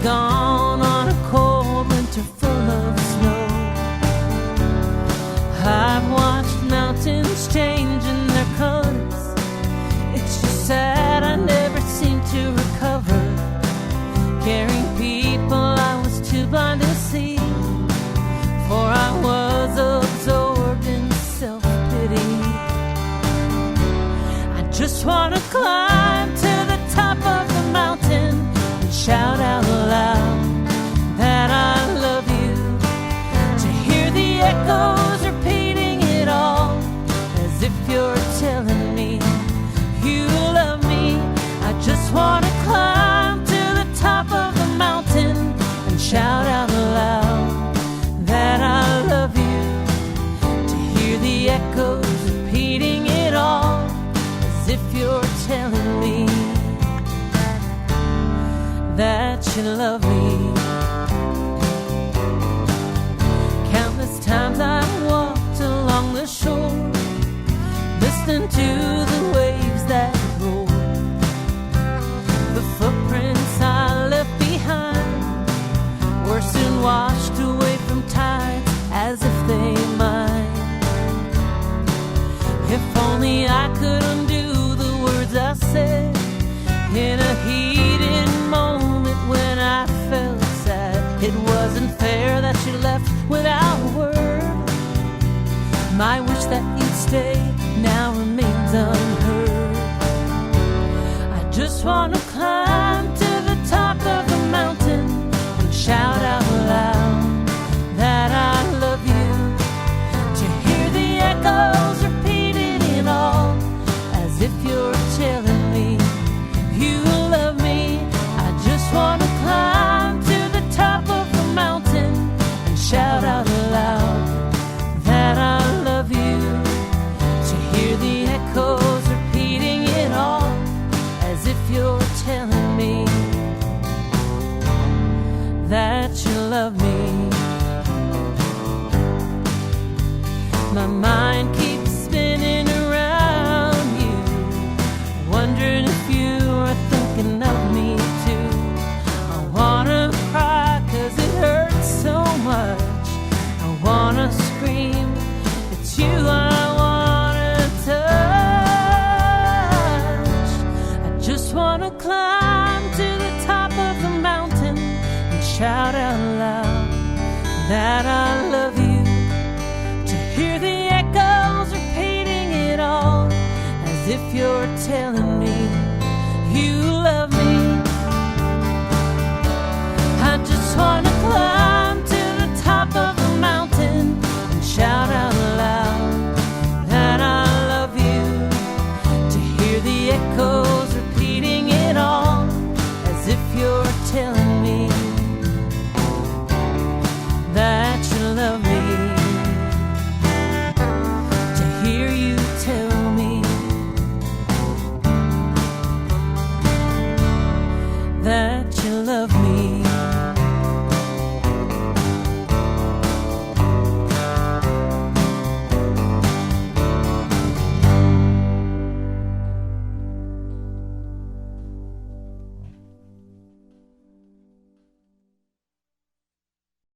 Gone on a cold winter full of snow. I've watched mountains changing their colors. It's just sad I never seem to recover. Carrying people I was too blind to see, for I was absorbed in self-pity. I just want to climb to the top of the mountain and shout out loud that I love you, to hear the echoes repeating it all, as if you're telling me you love me. I just want to climb to the top of the mountain and shout out loud that I love you, to hear the echoes repeating it all, as if you're telling me that you love me. Countless times I've walked along the shore, listening to the waves that roll. The footprints I left behind were soon washed away from tides as if they mine. If only I could undo the words I said in a heated moment when I felt sad. It wasn't fair that you left without a word. My wish that you'd stay now remains unheard. I just want to climb to the top of the mountain and shout out loud that I love you, to hear the echoes repeating it all, as if you're telling me you love me. I just want to climb to the top of the mountain and shout out loud that I love you, to hear the echoes repeating it all, as if you're telling me that you love me. My mind keeps spinning around you, wondering if you are thinking of me too. I wanna cry 'cause it hurts so much. I wanna scream, it's you I wanna touch. I just wanna climb to the top of the mountain and shout out loud that I love you, to hear the echoes repeating it all, as if you're telling me you love me. I just wanna climb